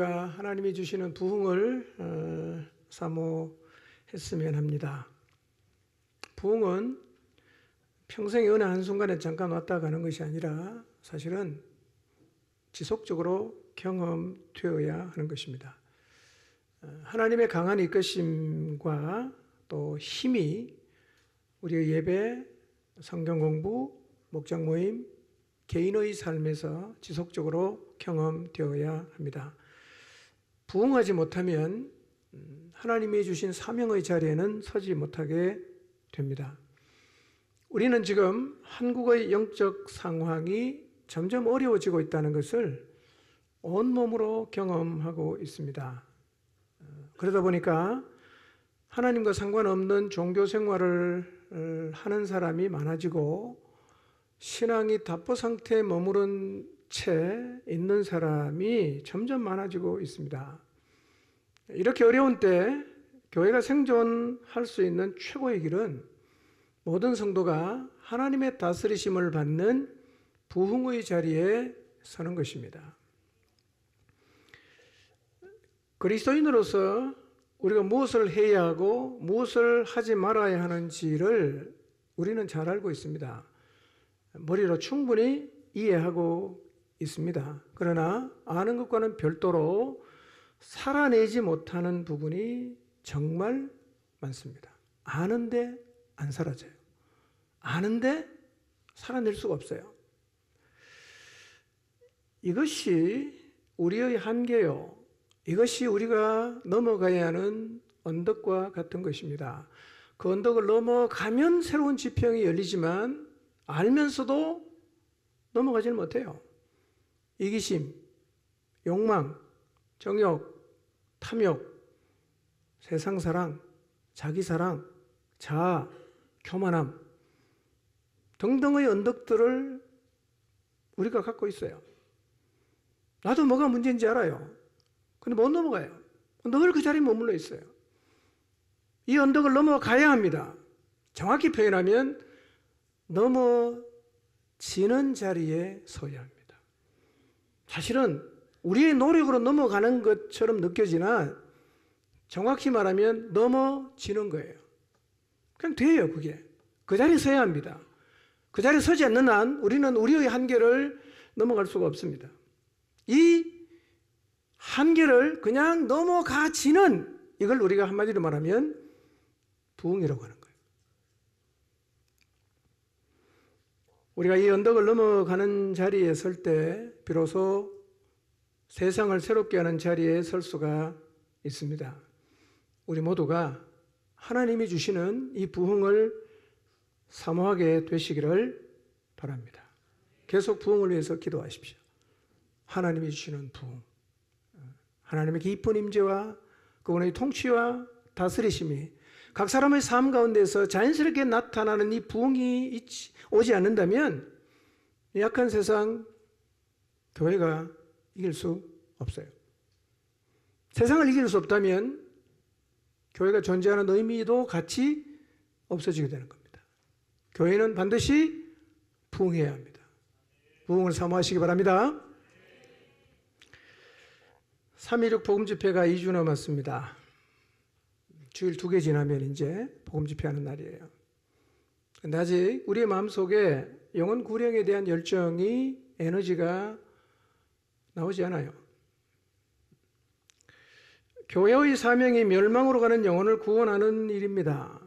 우리가 하나님이 주시는 부흥을 사모했으면 합니다. 부흥은 평생의 어느 한순간에 잠깐 왔다 가는 것이 아니라 사실은 지속적으로 경험되어야 하는 것입니다. 하나님의 강한 이끄심과 또 힘이 우리의 예배, 성경 공부, 목장 모임, 개인의 삶에서 지속적으로 경험되어야 합니다. 부흥하지 못하면 하나님이 주신 사명의 자리에는 서지 못하게 됩니다. 우리는 지금 한국의 영적 상황이 점점 어려워지고 있다는 것을 온몸으로 경험하고 있습니다. 그러다 보니까 하나님과 상관없는 종교 생활을 하는 사람이 많아지고 신앙이 답보 상태에 머무른 채 있는 사람이 점점 많아지고 있습니다. 이렇게 어려운 때 교회가 생존할 수 있는 최고의 길은 모든 성도가 하나님의 다스리심을 받는 부흥의 자리에 서는 것입니다. 그리스도인으로서 우리가 무엇을 해야 하고 무엇을 하지 말아야 하는지를 우리는 잘 알고 있습니다. 머리로 충분히 이해하고 있습니다. 그러나 아는 것과는 별도로 살아내지 못하는 부분이 정말 많습니다. 아는데 안 사라져요. 아는데 살아낼 수가 없어요. 이것이 우리의 한계요. 이것이 우리가 넘어가야 하는 언덕과 같은 것입니다. 그 언덕을 넘어가면 새로운 지평이 열리지만 알면서도 넘어가지는 못해요. 이기심, 욕망, 정욕, 탐욕, 세상사랑, 자기사랑, 자아, 교만함 등등의 언덕들을 우리가 갖고 있어요. 나도 뭐가 문제인지 알아요. 근데 못 넘어가요. 늘 그 자리에 머물러 있어요. 이 언덕을 넘어가야 합니다. 정확히 표현하면 넘어지는 자리에 서야 합니다. 사실은 우리의 노력으로 넘어가는 것처럼 느껴지나 정확히 말하면 넘어지는 거예요. 그냥 돼요, 그게. 그 자리에 서야 합니다. 그 자리에 서지 않는 한 우리는 우리의 한계를 넘어갈 수가 없습니다. 이 한계를 그냥 넘어가지는 이걸 우리가 한마디로 말하면 부흥이라고 하는 거예요. 우리가 이 언덕을 넘어가는 자리에 설 때 비로소 세상을 새롭게 하는 자리에 설 수가 있습니다. 우리 모두가 하나님이 주시는 이 부흥을 사모하게 되시기를 바랍니다. 계속 부흥을 위해서 기도하십시오. 하나님이 주시는 부흥, 하나님의 깊은 임재와 그분의 통치와 다스리심이 각 사람의 삶 가운데서 자연스럽게 나타나는 이 부흥이 오지 않는다면 약한 세상 교회가 이길 수 없어요. 세상을 이길 수 없다면 교회가 존재하는 의미도 같이 없어지게 되는 겁니다. 교회는 반드시 부흥해야 합니다. 부흥을 사모하시기 바랍니다. 3.16 복음집회가 2주 남았습니다. 주일 2개 지나면 이제 복음집회하는 날이에요. 근데 아직 우리의 마음속에 영혼 구령에 대한 열정이, 에너지가 나오지 않아요. 교회의 사명이 멸망으로 가는 영혼을 구원하는 일입니다.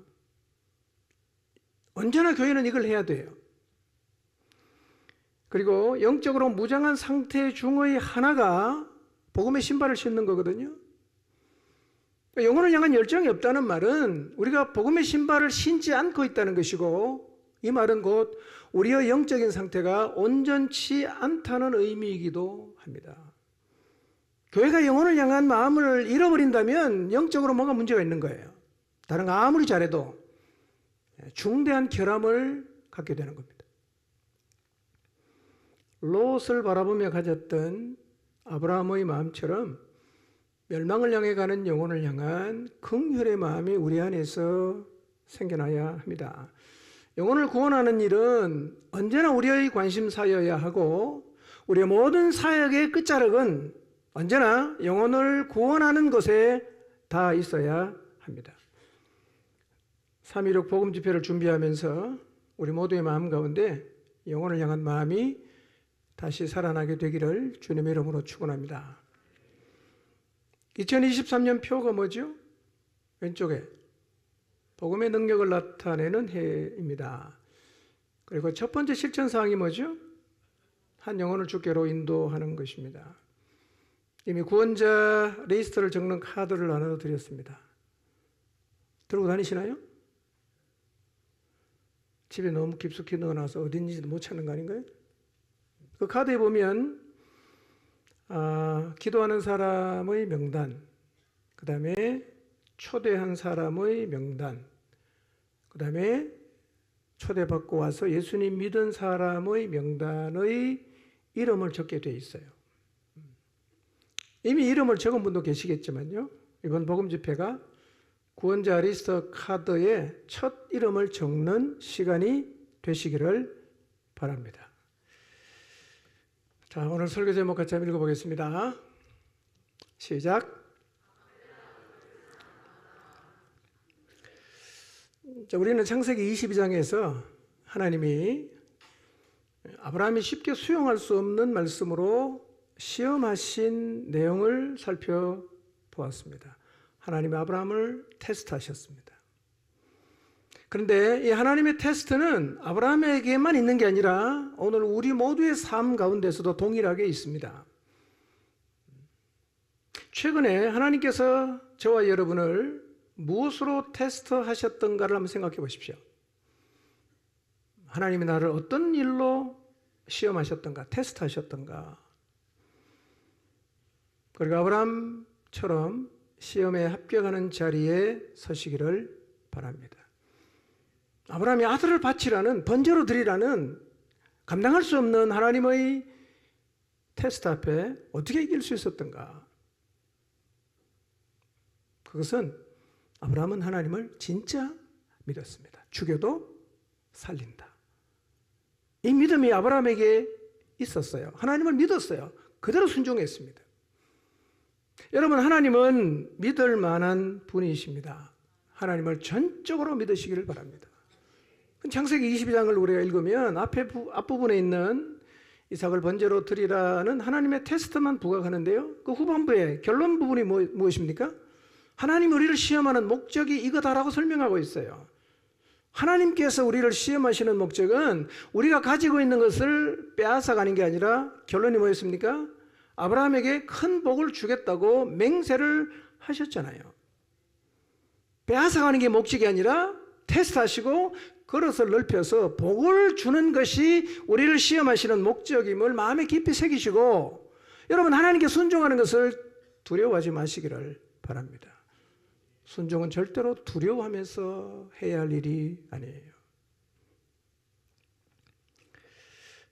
언제나 교회는 이걸 해야 돼요. 그리고 영적으로 무장한 상태 중의 하나가 복음의 신발을 신는 거거든요. 영혼을 향한 열정이 없다는 말은 우리가 복음의 신발을 신지 않고 있다는 것이고, 이 말은 곧 우리의 영적인 상태가 온전치 않다는 의미이기도 합니다. 교회가 영혼을 향한 마음을 잃어버린다면 영적으로 뭔가 문제가 있는 거예요. 다른 거 아무리 잘해도 중대한 결함을 갖게 되는 겁니다. 롯을 바라보며 가졌던 아브라함의 마음처럼 멸망을 향해 가는 영혼을 향한 긍휼의 마음이 우리 안에서 생겨나야 합니다. 영혼을 구원하는 일은 언제나 우리의 관심사여야 하고, 우리의 모든 사역의 끝자락은 언제나 영혼을 구원하는 것에 다 있어야 합니다. 3.16 복음 집회를 준비하면서 우리 모두의 마음 가운데 영혼을 향한 마음이 다시 살아나게 되기를 주님의 이름으로 축원합니다. 2023년 표가 뭐죠? 왼쪽에 복음의 능력을 나타내는 해입니다. 그리고 첫 번째 실천 사항이 뭐죠? 한 영혼을 주께로 인도하는 것입니다. 이미 구원자 리스트를 적는 카드를 나눠 드렸습니다. 들고 다니시나요? 집에 너무 깊숙이 넣어놔서 어딘지도 못 찾는 거 아닌가요? 그 카드에 보면 기도하는 사람의 명단, 그 다음에 초대한 사람의 명단, 그 다음에 초대받고 와서 예수님 믿은 사람의 명단의 이름을 적게 되어 있어요. 이미 이름을 적은 분도 계시겠지만요, 이번 복음 집회가 구원자 리스트 카드에 첫 이름을 적는 시간이 되시기를 바랍니다. 자, 오늘 설교 제목 같이 한번 읽어보겠습니다. 시작. 자, 우리는 창세기 22장에서 하나님이 아브라함이 쉽게 수용할 수 없는 말씀으로 시험하신 내용을 살펴보았습니다. 하나님이 아브라함을 테스트하셨습니다. 그런데 이 하나님의 테스트는 아브라함에게만 있는 게 아니라 오늘 우리 모두의 삶 가운데서도 동일하게 있습니다. 최근에 하나님께서 저와 여러분을 무엇으로 테스트하셨던가를 한번 생각해 보십시오. 하나님이 나를 어떤 일로 시험하셨던가, 테스트하셨던가. 그리고 아브라함처럼 시험에 합격하는 자리에 서시기를 바랍니다. 아브라함이 아들을 바치라는, 번제로 드리라는 감당할 수 없는 하나님의 테스트 앞에 어떻게 이길 수 있었던가? 그것은 아브라함은 하나님을 진짜 믿었습니다. 죽여도 살린다. 이 믿음이 아브라함에게 있었어요. 하나님을 믿었어요. 그대로 순종했습니다. 여러분, 하나님은 믿을 만한 분이십니다. 하나님을 전적으로 믿으시기를 바랍니다. 창세기 22장을 우리가 읽으면 앞부분에 있는 이삭을 번제로 드리라는 하나님의 테스트만 부각하는데요, 그 후반부에 결론 부분이 무엇입니까? 하나님 우리를 시험하는 목적이 이거다라고 설명하고 있어요. 하나님께서 우리를 시험하시는 목적은 우리가 가지고 있는 것을 빼앗아가는 게 아니라 결론이 뭐였습니까? 아브라함에게 큰 복을 주겠다고 맹세를 하셨잖아요. 빼앗아가는 게 목적이 아니라 테스트하시고 그릇을 넓혀서 복을 주는 것이 우리를 시험하시는 목적임을 마음에 깊이 새기시고, 여러분, 하나님께 순종하는 것을 두려워하지 마시기를 바랍니다. 순종은 절대로 두려워하면서 해야 할 일이 아니에요.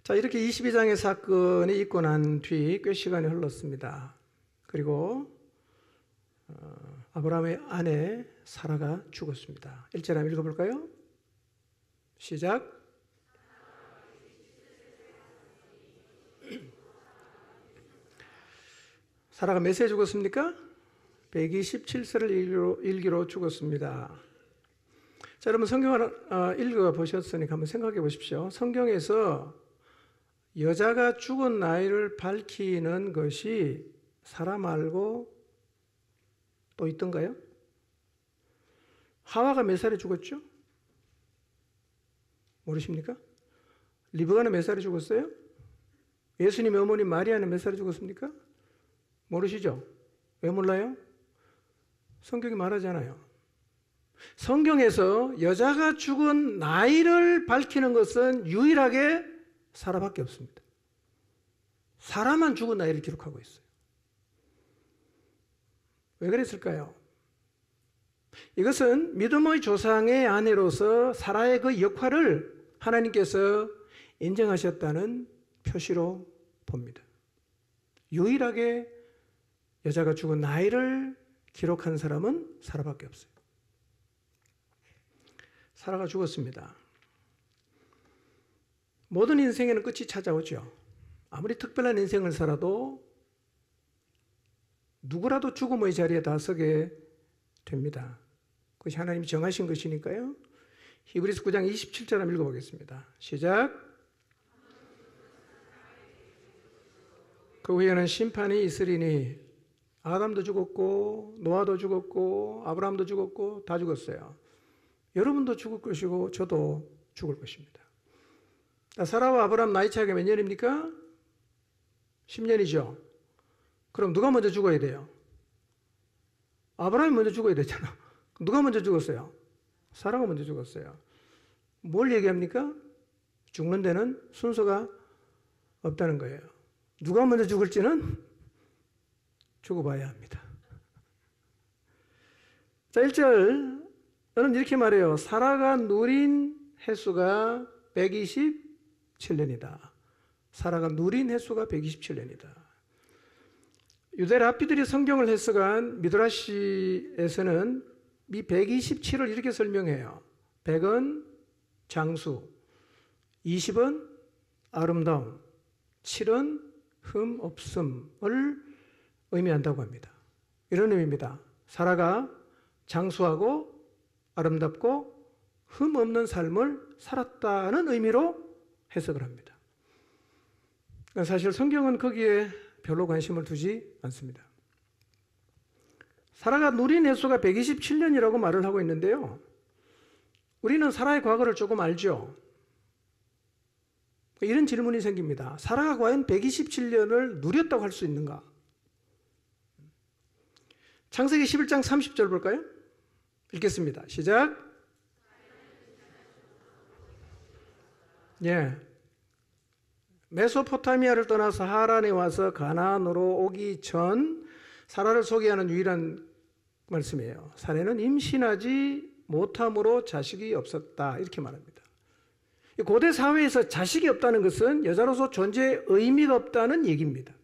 자, 이렇게 22장의 사건이 있고 난 뒤 꽤 시간이 흘렀습니다. 그리고 아브라함의 아내 사라가 죽었습니다. 1절 한번 읽어볼까요? 시작. 사라가 몇 세에 죽었습니까? 127세를 일기로 죽었습니다. 자, 여러분, 성경을 읽어보셨으니까 한번 생각해 보십시오. 성경에서 여자가 죽은 나이를 밝히는 것이 사라 말고 또 있던가요? 하와가 몇 살에 죽었죠? 모르십니까? 리브가는 몇 살에 죽었어요? 예수님의 어머니 마리아는 몇 살에 죽었습니까? 모르시죠? 왜 몰라요? 성경이 말하잖아요. 성경에서 여자가 죽은 나이를 밝히는 것은 유일하게 사라밖에 없습니다. 사라만 죽은 나이를 기록하고 있어요. 왜 그랬을까요? 이것은 믿음의 조상의 아내로서 사라의 그 역할을 하나님께서 인정하셨다는 표시로 봅니다. 유일하게 여자가 죽은 나이를 기록한 사람은 사라밖에 없어요. 사라가 죽었습니다. 모든 인생에는 끝이 찾아오죠. 아무리 특별한 인생을 살아도 누구라도 죽음의 자리에 다 서게 됩니다. 그것이 하나님이 정하신 것이니까요. 히브리서 9장 27절 한번 읽어보겠습니다. 시작. 그 후에는 심판이 있으리니 아담도 죽었고 노아도 죽었고 아브라함도 죽었고 다 죽었어요. 여러분도 죽을 것이고 저도 죽을 것입니다. 사라와 아브라함 나이 차이가 몇 년입니까? 10년이죠. 그럼 누가 먼저 죽어야 돼요? 아브라함이 먼저 죽어야 되잖아. 누가 먼저 죽었어요? 사라가 먼저 죽었어요. 뭘 얘기합니까? 죽는 데는 순서가 없다는 거예요. 누가 먼저 죽을지는 죽어봐야 합니다. 자, 1절은 이렇게 말해요. 사라가 누린 횟수가 127년이다. 사라가 누린 횟수가 127년이다. 유대 랍비들이 성경을 해석한 미드라시에서는 이 127을 이렇게 설명해요. 100은 장수, 20은 아름다움, 7은 흠 없음을 의미한다고 합니다. 이런 의미입니다. 사라가 장수하고 아름답고 흠 없는 삶을 살았다는 의미로 해석을 합니다. 사실 성경은 거기에 별로 관심을 두지 않습니다. 사라가 누린 횟수가 127년이라고 말을 하고 있는데요. 우리는 사라의 과거를 조금 알죠. 이런 질문이 생깁니다. 사라가 과연 127년을 누렸다고 할 수 있는가? 창세기 11장 30절 볼까요? 읽겠습니다. 시작. 예. 메소포타미아를 떠나서 하란에 와서 가나안으로 오기 전 사라를 소개하는 유일한 말씀이에요. 사라는 임신하지 못함으로 자식이 없었다. 이렇게 말합니다. 고대 사회에서 자식이 없다는 것은 여자로서 존재의 의미가 없다는 얘기입니다.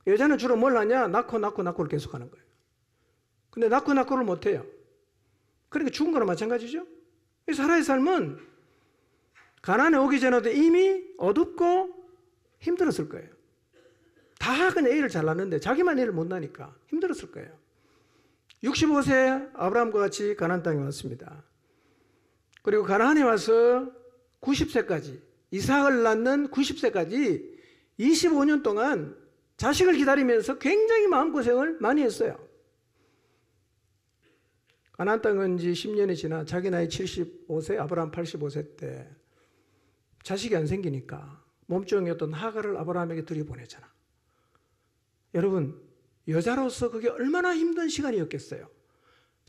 여자는 주로 뭘 하냐? 낳고를 계속하는 거예요. 근데 낳고를 못해요. 그러니까 죽은 거나 마찬가지죠. 사라의 삶은 가나안에 오기 전에도 이미 어둡고 힘들었을 거예요. 다 그냥 애를 잘 낳는데 자기만 애를 못 낳으니까 힘들었을 거예요. 65세 아브라함과 같이 가나안 땅에 왔습니다. 그리고 가나안에 와서 90세까지 이삭을 낳는 90세까지 25년 동안 자식을 기다리면서 굉장히 마음고생을 많이 했어요. 가나안 땅 온 지 10년이 지나 자기 나이 75세 아브라함 85세 때 자식이 안 생기니까 몸종이었던 하갈을 아브라함에게 들여보내잖아. 여러분, 여자로서 그게 얼마나 힘든 시간이었겠어요.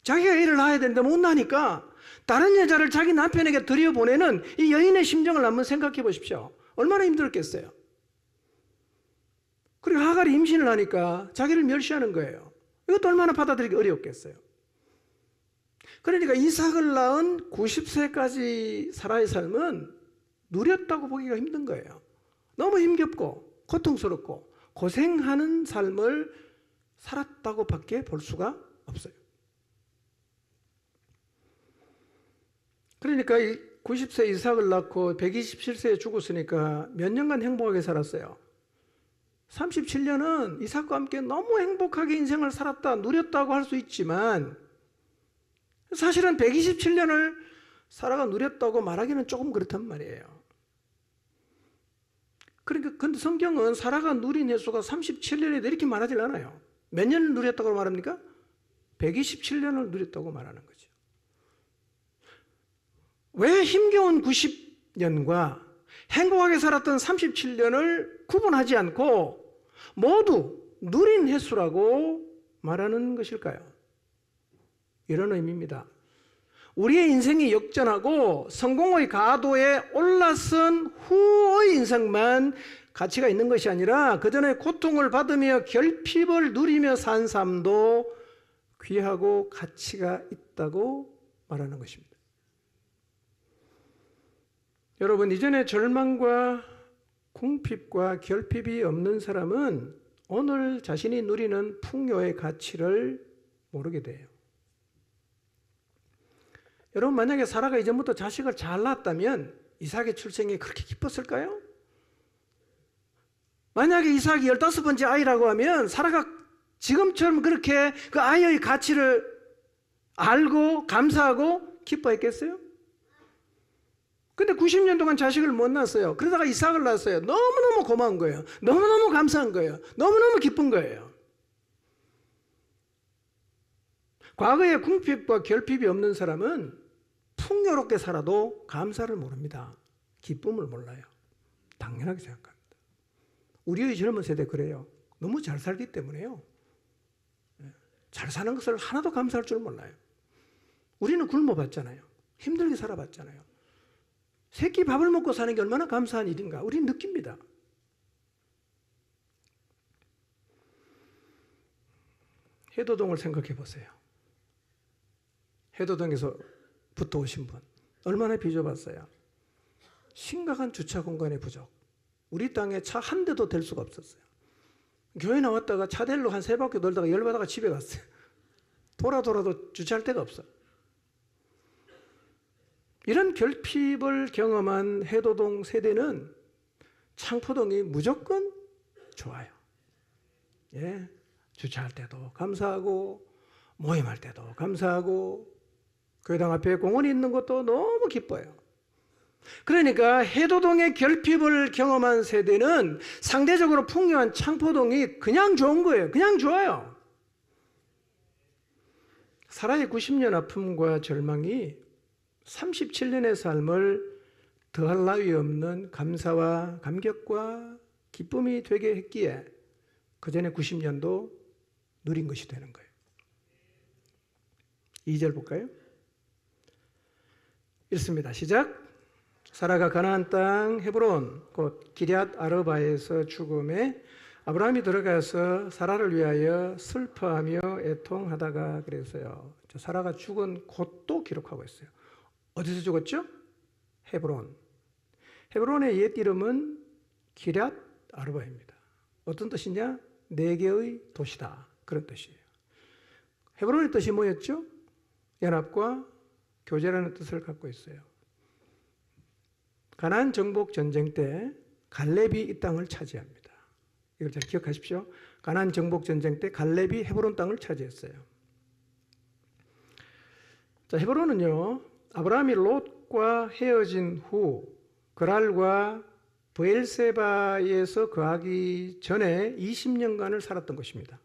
자기가 애를 낳아야 되는데 못 낳으니까 다른 여자를 자기 남편에게 들여보내는 이 여인의 심정을 한번 생각해 보십시오. 얼마나 힘들었겠어요. 그리고 하갈이 임신을 하니까 자기를 멸시하는 거예요. 이것도 얼마나 받아들이기 어려웠겠어요. 그러니까 이삭을 낳은 90세까지 사라의 삶은 누렸다고 보기가 힘든 거예요. 너무 힘겹고 고통스럽고 고생하는 삶을 살았다고 밖에 볼 수가 없어요. 그러니까 90세 이삭을 낳고 127세에 죽었으니까 몇 년간 행복하게 살았어요. 37년은 이삭과 함께 너무 행복하게 인생을 살았다, 누렸다고 할 수 있지만 사실은 127년을 사라가 누렸다고 말하기는 조금 그렇단 말이에요. 그러니까 근데 성경은 사라가 누린 횟수가 37년이다 이렇게 말하지 않아요. 몇 년을 누렸다고 말합니까? 127년을 누렸다고 말하는 거죠. 왜 힘겨운 90년과 행복하게 살았던 37년을 구분하지 않고 모두 누린 횟수라고 말하는 것일까요? 이런 의미입니다. 우리의 인생이 역전하고 성공의 가도에 올라선 후의 인생만 가치가 있는 것이 아니라 그전에 고통을 받으며 결핍을 누리며 산 삶도 귀하고 가치가 있다고 말하는 것입니다. 여러분, 이전에 절망과 궁핍과 결핍이 없는 사람은 오늘 자신이 누리는 풍요의 가치를 모르게 돼요. 여러분, 만약에 사라가 이전부터 자식을 잘 낳았다면 이삭의 출생이 그렇게 기뻤을까요? 만약에 이삭이 15번째 아이라고 하면 사라가 지금처럼 그렇게 그 아이의 가치를 알고 감사하고 기뻐했겠어요? 근데 90년 동안 자식을 못 낳았어요. 그러다가 이삭을 낳았어요. 너무너무 고마운 거예요. 너무너무 감사한 거예요. 너무너무 기쁜 거예요. 과거에 궁핍과 결핍이 없는 사람은 풍요롭게 살아도 감사를 모릅니다. 기쁨을 몰라요. 당연하게 생각합니다. 우리의 젊은 세대 그래요. 너무 잘 살기 때문에요. 잘 사는 것을 하나도 감사할 줄 몰라요. 우리는 굶어봤잖아요. 힘들게 살아봤잖아요. 새끼 밥을 먹고 사는 게 얼마나 감사한 일인가 우리는 느낍니다. 해도동을 생각해 보세요. 해도동에서 붙어 오신 분 얼마나 빚어봤어요. 심각한 주차 공간의 부족. 우리 땅에 차 한 대도 댈 수가 없었어요. 교회 나왔다가 차들로 한 3바퀴 돌다가 열받아가 집에 갔어요. 돌아도 주차할 데가 없어. 이런 결핍을 경험한 해도동 세대는 창포동이 무조건 좋아요. 예, 주차할 때도 감사하고 모임할 때도 감사하고 교회당 앞에 공원이 있는 것도 너무 기뻐요. 그러니까 해도동의 결핍을 경험한 세대는 상대적으로 풍요한 창포동이 그냥 좋은 거예요. 그냥 좋아요. 사라의 90년 아픔과 절망이 37년의 삶을 더할 나위 없는 감사와 감격과 기쁨이 되게 했기에 그 전에 90년도 누린 것이 되는 거예요. 2절 볼까요? 읽습니다. 시작. 사라가 가나안 땅 헤브론 곧 기럇 아르바에서 죽음에 아브라함이 들어가서 사라를 위하여 슬퍼하며 애통하다가 그랬어요. 사라가 죽은 곳도 기록하고 있어요. 어디서 죽었죠? 헤브론. 헤브론의 옛 이름은 기럇 아르바입니다. 어떤 뜻이냐? 4개의 도시다. 그런 뜻이에요. 헤브론의 뜻이 뭐였죠? 연합과 교제라는 뜻을 갖고 있어요. 가나안 정복 전쟁 때 갈렙이 이 땅을 차지합니다. 이걸 잘 기억하십시오. 가나안 정복 전쟁 때 갈렙이 헤브론 땅을 차지했어요. 자, 헤브론은요, 아브라함이 롯과 헤어진 후 그랄과 브엘세바에서 거하기 전에 20년간을 살았던 것입니다.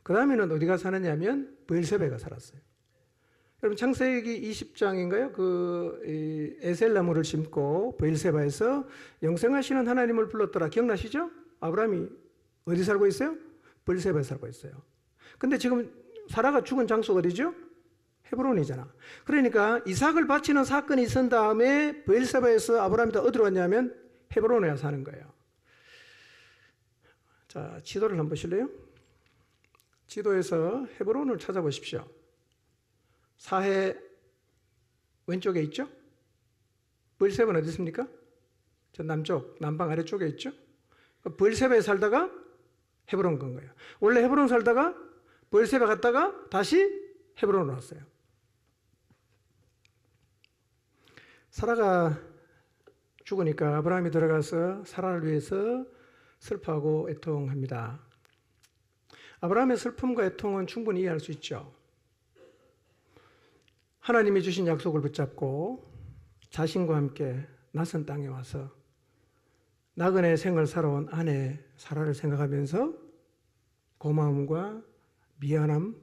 그 다음에는 어디가 사느냐면 브엘세바가 살았어요. 여러분 창세기 20장인가요? 에셀나무를 심고 브엘세바에서 영생하시는 하나님을 불렀더라. 기억나시죠? 아브라함이 어디 살고 있어요? 브엘세바에 살고 있어요. 근데 지금 사라가 죽은 장소가 어디죠? 헤브론이잖아. 그러니까 이삭을 바치는 사건이 있은 다음에 브엘세바에서 아브라함이 어디로 왔냐면 헤브론에 와서 사는 거예요. 자, 지도를 한번 보실래요? 지도에서 헤브론을 찾아보십시오. 사해 왼쪽에 있죠? 브엘세바는 어디 있습니까? 저 남쪽, 남방 아래쪽에 있죠? 브엘세바에 살다가 헤브론 간 거예요. 원래 헤브론 살다가 브엘세바 갔다가 다시 헤브론으로 왔어요. 사라가 죽으니까 아브라함이 들어가서 사라를 위해서 슬퍼하고 애통합니다. 아브라함의 슬픔과 애통은 충분히 이해할 수 있죠. 하나님이 주신 약속을 붙잡고 자신과 함께 낯선 땅에 와서 나그네 생을 살아온 아내 사라를 생각하면서 고마움과 미안함,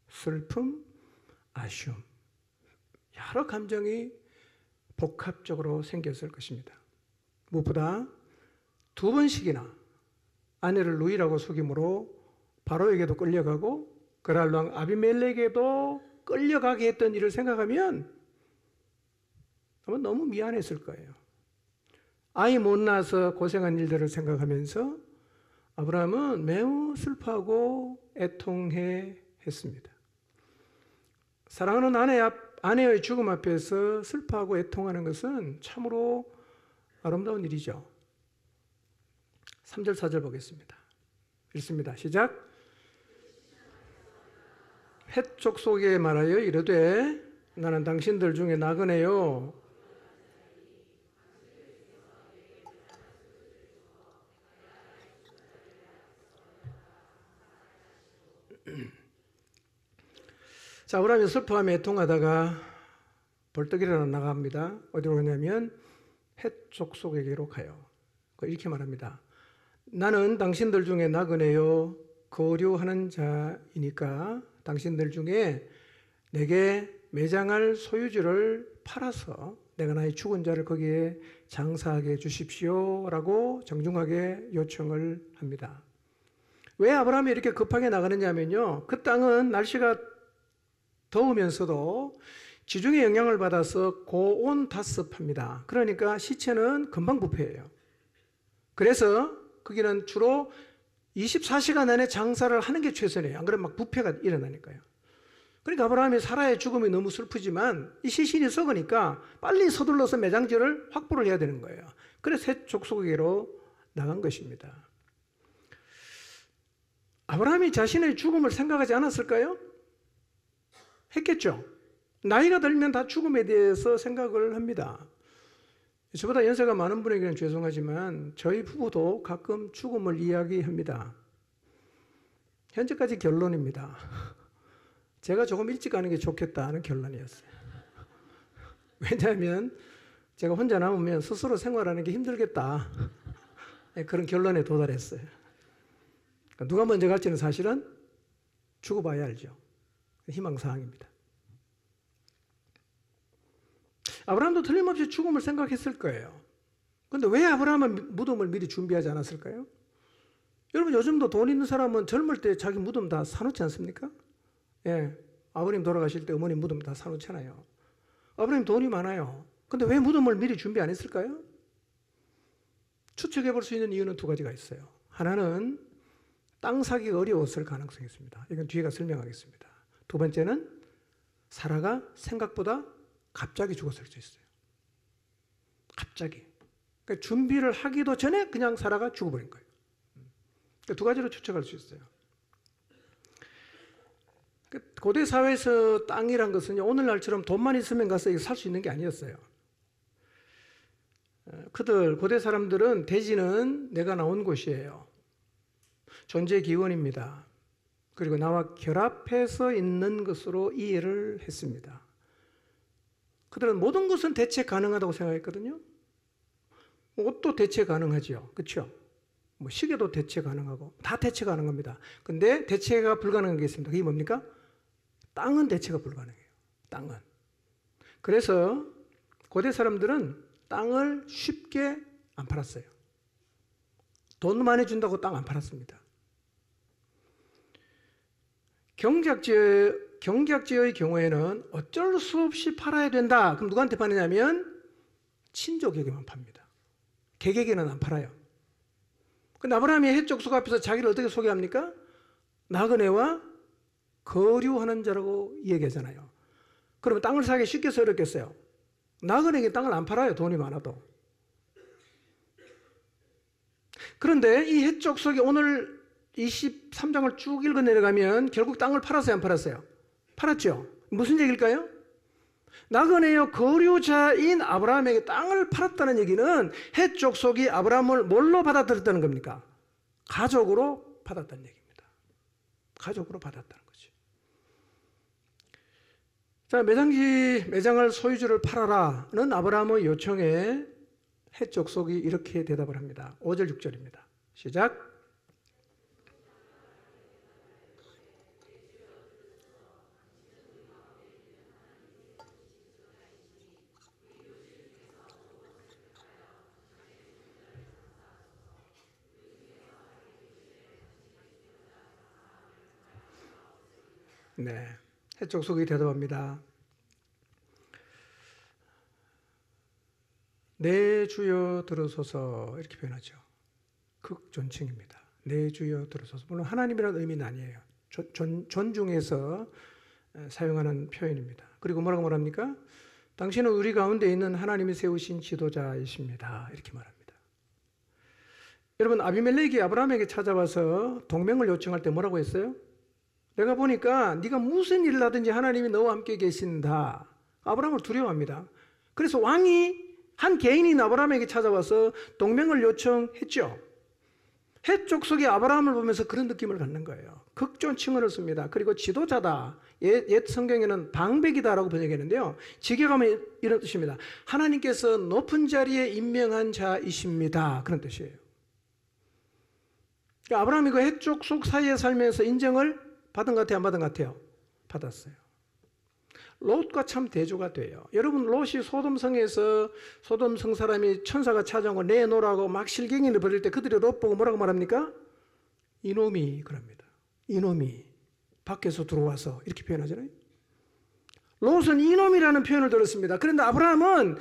슬픔, 아쉬움, 여러 감정이 복합적으로 생겼을 것입니다. 무엇보다 2번씩이나 아내를 누이라고 속임으로 바로에게도 끌려가고 그랄 왕 아비멜렉에게도 끌려가게 했던 일을 생각하면 아마 너무 미안했을 거예요. 아이 못 낳아서 고생한 일들을 생각하면서 아브라함은 매우 슬퍼하고 애통해 했습니다. 사랑하는 아내의 죽음 앞에서 슬퍼하고 애통하는 것은 참으로 아름다운 일이죠. 3절 4절 보겠습니다. 읽습니다. 시작. 헷 족속에 말하여 이르되 나는 당신들 중에 나그네요. 자, 아브라함이 슬퍼하며 애통하다가 벌떡 일어나 나갑니다. 어디로 가냐면 헷 족속에게로 가요. 이렇게 말합니다. 나는 당신들 중에 나그네요 거류하는 자이니까 당신들 중에 내게 매장할 소유지를 팔아서 내가 나의 죽은 자를 거기에 장사하게 해주십시오 라고 정중하게 요청을 합니다. 왜 아브라함이 이렇게 급하게 나가느냐 하면요, 그 땅은 날씨가 더우면서도 지중해 영향을 받아서 고온다습합니다. 그러니까 시체는 금방 부패해요. 그래서 거기는 주로 24시간 안에 장사를 하는 게 최선이에요. 안 그러면 막 부패가 일어나니까요. 그러니까 아브라함이 사라의 죽음이 너무 슬프지만 이 시신이 썩으니까 빨리 서둘러서 매장지를 확보를 해야 되는 거예요. 그래서 헷 족속에게로 나간 것입니다. 아브라함이 자신의 죽음을 생각하지 않았을까요? 했겠죠. 나이가 들면 다 죽음에 대해서 생각을 합니다. 저보다 연세가 많은 분에게는 죄송하지만 저희 부부도 가끔 죽음을 이야기합니다. 현재까지 결론입니다. 제가 조금 일찍 가는 게 좋겠다는 결론이었어요. 왜냐하면 제가 혼자 남으면 스스로 생활하는 게 힘들겠다. 그런 결론에 도달했어요. 누가 먼저 갈지는 사실은 죽어봐야 알죠. 희망사항입니다. 아브라함도 틀림없이 죽음을 생각했을 거예요. 그런데 왜 아브라함은 무덤을 미리 준비하지 않았을까요? 여러분, 요즘도 돈 있는 사람은 젊을 때 자기 무덤 다 사놓지 않습니까? 예, 아버님 돌아가실 때 어머님 무덤 다 사놓잖아요. 아브라함 돈이 많아요. 그런데 왜 무덤을 미리 준비 안 했을까요? 추측해 볼 수 있는 이유는 두 가지가 있어요. 하나는 땅 사기가 어려웠을 가능성이 있습니다. 이건 뒤에가 설명하겠습니다. 두 번째는 사라가 생각보다 갑자기 죽었을 수 있어요. 갑자기. 그러니까 준비를 하기도 전에 그냥 사라가 죽어버린 거예요. 그러니까 두 가지로 추측할 수 있어요. 고대 사회에서 땅이란 것은 오늘날처럼 돈만 있으면 가서 살 수 있는 게 아니었어요. 그들 고대 사람들은 대지는 내가 나온 곳이에요. 존재 기원입니다. 그리고 나와 결합해서 있는 것으로 이해를 했습니다. 그들은 모든 것은 대체 가능하다고 생각했거든요. 옷도 대체 가능하죠. 그렇죠? 시계도 대체 가능하고 다 대체 가능합니다. 근데 대체가 불가능한 게 있습니다. 그게 뭡니까? 땅은 대체가 불가능해요. 땅은. 그래서 고대 사람들은 땅을 쉽게 안 팔았어요. 돈 많이 준다고 땅 안 팔았습니다. 경작지의 경우에는 어쩔 수 없이 팔아야 된다. 그럼 누구한테 파느냐면 친족에게만 팝니다. 객에게는 안 팔아요. 근데 아브라함이 헷 족속 앞에서 자기를 어떻게 소개합니까? 나그네와 거류하는 자라고 얘기하잖아요. 그러면 땅을 사기 쉽겠어요, 어렵겠어요? 나그네에게 땅을 안 팔아요, 돈이 많아도. 그런데 이 헷 족속이 오늘 23장을 쭉 읽어 내려가면 결국 땅을 팔았어요, 안 팔았어요? 팔았죠. 무슨 얘기일까요? 나그네요 거류자인 아브라함에게 땅을 팔았다는 얘기는 헷 족속이 아브라함을 뭘로 받아들였다는 겁니까? 가족으로 받았다는 얘기입니다. 가족으로 받았다는 거죠. 자, 매장할 소유주를 팔아라는 아브라함의 요청에 헷 족속이 이렇게 대답을 합니다. 5절 6절입니다. 시작. 네, 헷 족속이 대답합니다. 내 주여 들으소서, 이렇게 표현하죠. 극존칭입니다. 내 주여 들으소서. 물론 하나님이라는 의미는 아니에요. 존중해서 사용하는 표현입니다. 그리고 뭐라고 말합니까? 당신은 우리 가운데 있는 하나님이 세우신 지도자이십니다. 이렇게 말합니다. 여러분, 아비멜렉이 아브라함에게 찾아와서 동맹을 요청할 때 뭐라고 했어요? 내가 보니까 네가 무슨 일을 하든지 하나님이 너와 함께 계신다. 아브라함을 두려워합니다. 그래서 왕이 한 개인이 아브라함에게 찾아와서 동맹을 요청했죠. 헷 족속이 아브라함을 보면서 그런 느낌을 갖는 거예요. 극존 칭언을 씁니다. 그리고 지도자다. 옛 성경에는 방백이다라고 번역했는데요. 직역하면 이런 뜻입니다. 하나님께서 높은 자리에 임명한 자이십니다. 그런 뜻이에요. 그러니까 아브라함이 그 헷 족속 사이에 살면서 인정을 받은 것 같아요? 안 받은 것 같아요? 받았어요. 롯과 참 대조가 돼요. 여러분, 롯이 소돔성에서 소돔성 사람이 천사가 찾아오고 내놓으라고 막 실갱이를 벌일 때 그들이 롯 보고 뭐라고 말합니까? 이놈이 그럽니다. 이놈이 밖에서 들어와서 이렇게 표현하잖아요. 롯은 이놈이라는 표현을 들었습니다. 그런데 아브라함은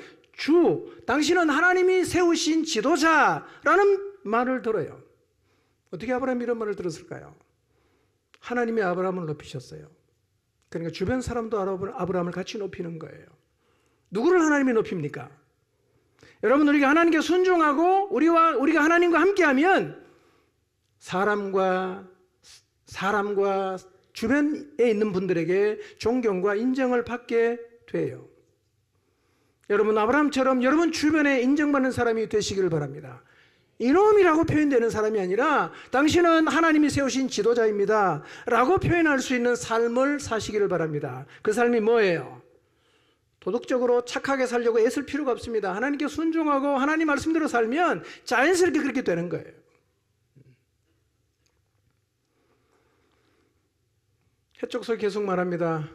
당신은 하나님이 세우신 지도자라는 말을 들어요. 어떻게 아브라함이 이런 말을 들었을까요? 하나님이 아브라함을 높이셨어요. 그러니까 주변 사람도 아브라함을 같이 높이는 거예요. 누구를 하나님이 높입니까? 여러분, 우리가 하나님께 순종하고 우리가 하나님과 함께하면 사람과 주변에 있는 분들에게 존경과 인정을 받게 돼요. 여러분, 아브라함처럼 여러분 주변에 인정받는 사람이 되시기를 바랍니다. 이놈이라고 표현되는 사람이 아니라 당신은 하나님이 세우신 지도자입니다 라고 표현할 수 있는 삶을 사시기를 바랍니다. 그 삶이 뭐예요? 도덕적으로 착하게 살려고 애쓸 필요가 없습니다. 하나님께 순종하고 하나님 말씀대로 살면 자연스럽게 그렇게 되는 거예요. 해족서 계속 말합니다.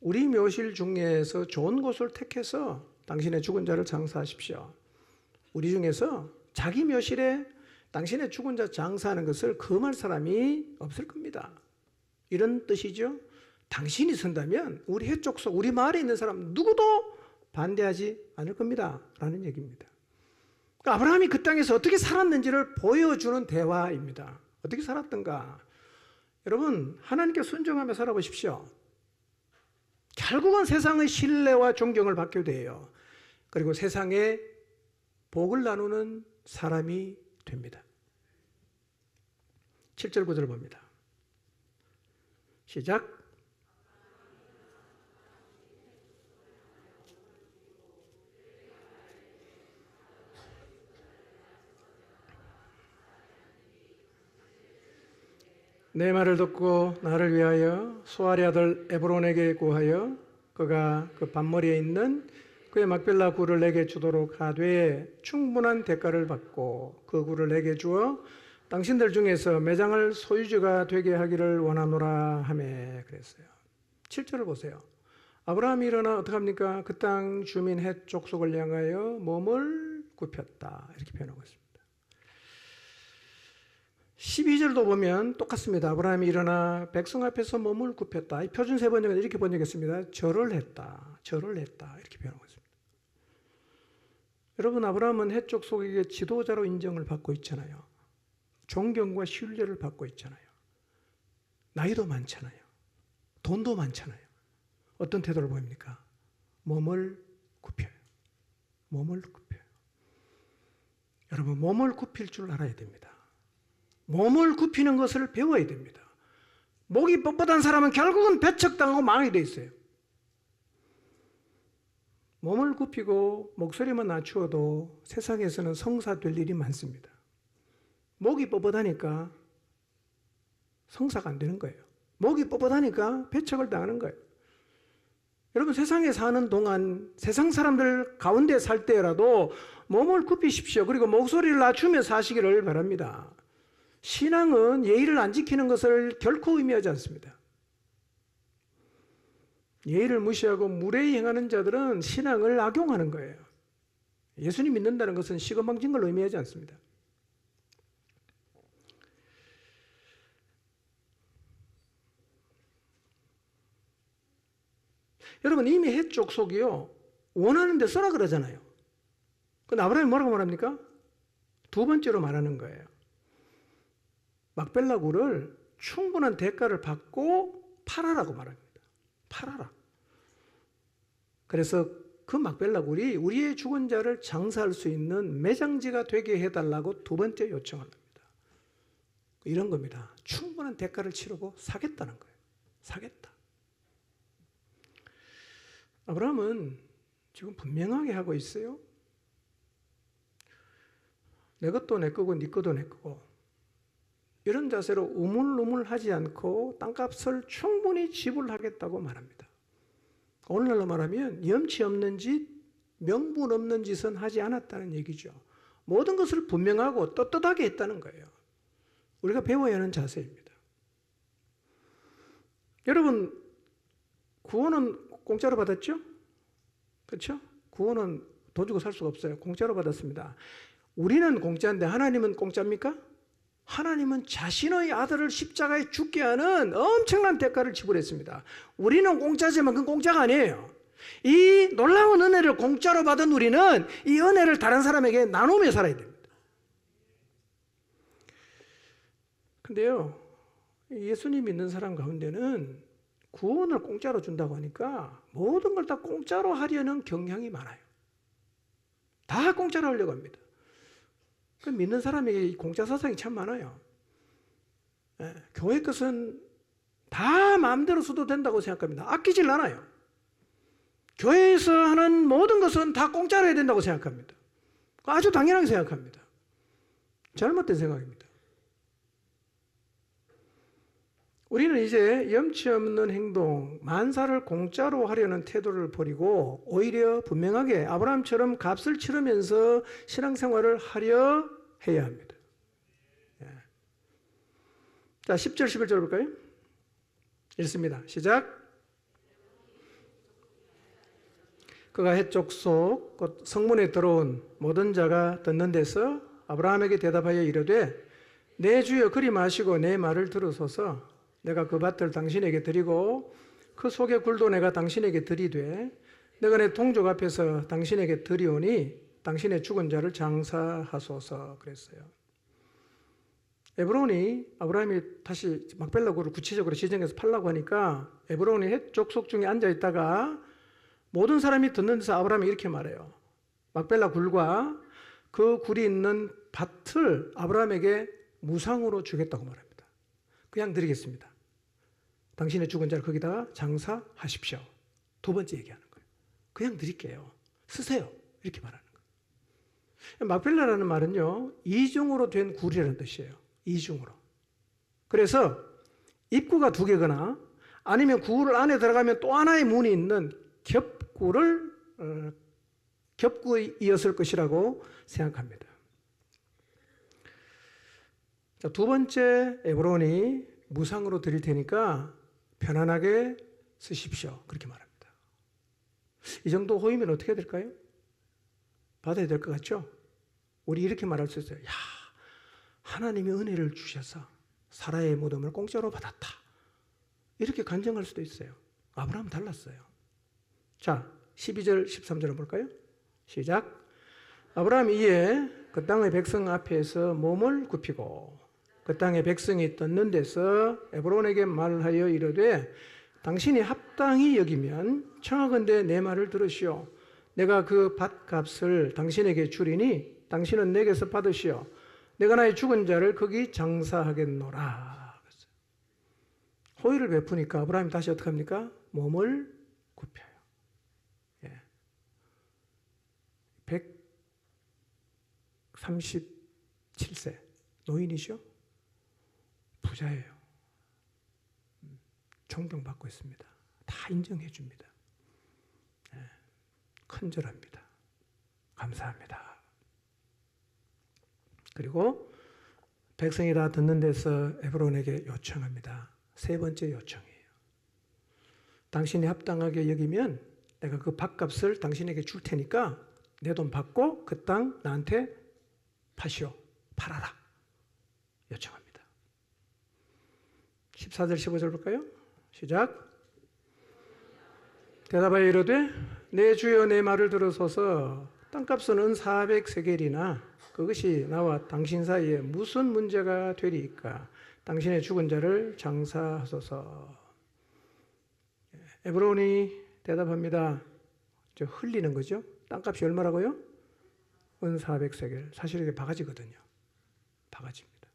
우리 묘실 중에서 좋은 곳을 택해서 당신의 죽은 자를 장사하십시오. 우리 중에서 자기 묘실에 당신의 죽은 자 장사하는 것을 금할 사람이 없을 겁니다. 이런 뜻이죠. 당신이 선다면 우리 해족속, 우리 마을에 있는 사람 누구도 반대하지 않을 겁니다 라는 얘기입니다. 그러니까 아브라함이 그 땅에서 어떻게 살았는지를 보여주는 대화입니다. 어떻게 살았던가. 여러분, 하나님께 순종하며 살아보십시오. 결국은 세상의 신뢰와 존경을 받게 돼요. 그리고 세상에 복을 나누는 사람이 됩니다. 7절 9절을 봅니다. 시작. 내 말을 듣고 나를 위하여 소알의 아들 에브론에게 구하여 그가 그 밭머리에 있는 그의 막벨라 굴을 내게 주도록 하되 충분한 대가를 받고 그 굴을 내게 주어 당신들 중에서 매장할 소유주가 되게 하기를 원하노라 하매 그랬어요. 7절을 보세요. 아브라함이 일어나 어떻게 합니까? 그 땅 주민 헷 족속을 향하여 몸을 굽혔다 이렇게 표현하고 있습니다. 12절도 보면 똑같습니다. 아브라함이 일어나 백성 앞에서 몸을 굽혔다. 이 표준 세 번역은 이렇게 번역했습니다. 절을 했다. 절을 했다. 이렇게 표현하고 있습니다. 여러분, 아브라함은 헷 족속에게 지도자로 인정을 받고 있잖아요. 존경과 신뢰를 받고 있잖아요. 나이도 많잖아요. 돈도 많잖아요. 어떤 태도를 보입니까? 몸을 굽혀요. 몸을 굽혀요. 여러분, 몸을 굽힐 줄 알아야 됩니다. 몸을 굽히는 것을 배워야 됩니다. 목이 뻣뻣한 사람은 결국은 배척당하고 망하게 돼 있어요. 몸을 굽히고 목소리만 낮추어도 세상에서는 성사될 일이 많습니다. 목이 뻣뻣하니까 성사가 안 되는 거예요. 목이 뻣뻣하니까 배척을 당하는 거예요. 여러분, 세상에 사는 동안 세상 사람들 가운데 살 때라도 몸을 굽히십시오. 그리고 목소리를 낮추며 사시기를 바랍니다. 신앙은 예의를 안 지키는 것을 결코 의미하지 않습니다. 예의를 무시하고 무례히 행하는 자들은 신앙을 악용하는 거예요. 예수님 믿는다는 것은 시건방진 걸 의미하지 않습니다. 여러분, 이미 헷 족속이요 원하는 데 써라 그러잖아요. 근데 아브라함이 뭐라고 말합니까? 두 번째로 말하는 거예요. 막벨라 굴을 충분한 대가를 받고 팔아라고 말합니다. 팔아라. 그래서 그 막벨라 굴이 우리의 죽은 자를 장사할 수 있는 매장지가 되게 해달라고 두 번째 요청을 합니다. 이런 겁니다. 충분한 대가를 치르고 사겠다는 거예요. 사겠다. 아브라함은 지금 분명하게 하고 있어요. 내 것도 내 거고 네 것도 내 거고 이런 자세로 우물우물하지 않고 땅값을 충분히 지불하겠다고 말합니다. 오늘날로 말하면 염치 없는 짓, 명분 없는 짓은 하지 않았다는 얘기죠. 모든 것을 분명하고 떳떳하게 했다는 거예요. 우리가 배워야 하는 자세입니다. 여러분, 구원은 공짜로 받았죠? 그렇죠? 구원은 돈 주고 살 수가 없어요. 공짜로 받았습니다. 우리는 공짜인데 하나님은 공짜입니까? 하나님은 자신의 아들을 십자가에 죽게 하는 엄청난 대가를 지불했습니다. 우리는 공짜지만 그건 공짜가 아니에요. 이 놀라운 은혜를 공짜로 받은 우리는 이 은혜를 다른 사람에게 나누며 살아야 됩니다. 근데요, 예수님 믿는 사람 가운데는 구원을 공짜로 준다고 하니까 모든 걸 다 공짜로 하려는 경향이 많아요. 다 공짜로 하려고 합니다. 그 믿는 사람에게 이 공짜 사상이 참 많아요. 교회 것은 다 마음대로 써도 된다고 생각합니다. 아끼질 않아요. 교회에서 하는 모든 것은 다 공짜로 해야 된다고 생각합니다. 아주 당연하게 생각합니다. 잘못된 생각입니다. 우리는 이제 염치 없는 행동, 만사를 공짜로 하려는 태도를 버리고 오히려 분명하게 아브라함처럼 값을 치르면서 신앙생활을 하려 해야 합니다. 자, 10절, 11절 볼까요? 읽습니다. 시작. 그가 헷족 속 곧 성문에 들어온 모든 자가 듣는 데서 아브라함에게 대답하여 이르되 내 주여 그리 마시고 내 말을 들으소서. 내가 그 밭을 당신에게 드리고 그 속의 굴도 내가 당신에게 드리되 내가 내 동족 앞에서 당신에게 드리오니 당신의 죽은 자를 장사하소서 그랬어요. 에브론이 아브라함이 다시 막벨라 굴을 구체적으로 지정해서 팔라고 하니까 에브론이 헷족 속 중에 앉아 있다가 모든 사람이 듣는 데서 아브라함이 이렇게 말해요. 막벨라 굴과 그 굴이 있는 밭을 아브라함에게 무상으로 주겠다고 말합니다. 그냥 드리겠습니다. 당신의 죽은 자를 거기다가 장사하십시오. 두 번째 얘기하는 거예요. 그냥 드릴게요. 쓰세요. 이렇게 말하는 거예요. 막벨라라는 말은요, 이중으로 된 굴이라는 뜻이에요. 이중으로. 그래서 입구가 두 개거나 아니면 굴 안에 들어가면 또 하나의 문이 있는 겹구이었을 것이라고 생각합니다. 자, 두 번째, 에브론이 무상으로 드릴 테니까 편안하게 쓰십시오. 그렇게 말합니다. 이 정도 호의면 어떻게 될까요? 받아야 될 것 같죠? 우리 이렇게 말할 수 있어요. 야, 하나님이 은혜를 주셔서 사라의 무덤을 공짜로 받았다. 이렇게 간증할 수도 있어요. 아브라함은 달랐어요. 자, 12절, 13절 볼까요? 시작. 아브라함이 이에 그 땅의 백성 앞에서 몸을 굽히고 그 땅의 백성이 듣는 데서 에브론에게 말하여 이르되 당신이 합당히 여기면 청하건대 내 말을 들으시오. 내가 그 밭값을 당신에게 주리니 당신은 내게서 받으시오. 내가 나의 죽은 자를 거기 장사하겠노라. 호의를 베푸니까 아브라함이 다시 어떻게 합니까? 몸을 굽혀요. 137세 노인이죠. 부자예요. 존경받고 있습니다. 다 인정해 줍니다. 큰절합니다. 감사합니다. 그리고 백성이 다 듣는 데서 에브론에게 요청합니다. 세 번째 요청이에요. 당신이 합당하게 여기면 내가 그 밭값을 당신에게 줄 테니까 내 돈 받고 그 땅 나한테 파시오. 팔아라. 요청합니다. 14절 15절 볼까요? 시작. 대답하여 이르되 내 주여 내 말을 들으소서. 땅값은 은 400세겔이나 그것이 나와 당신 사이에 무슨 문제가 되리이까. 당신의 죽은 자를 장사하소서. 에브론이 대답합니다. 흘리는 거죠. 땅값이 얼마라고요? 은 400세겔. 사실 이게 바가지거든요. 바가지입니다.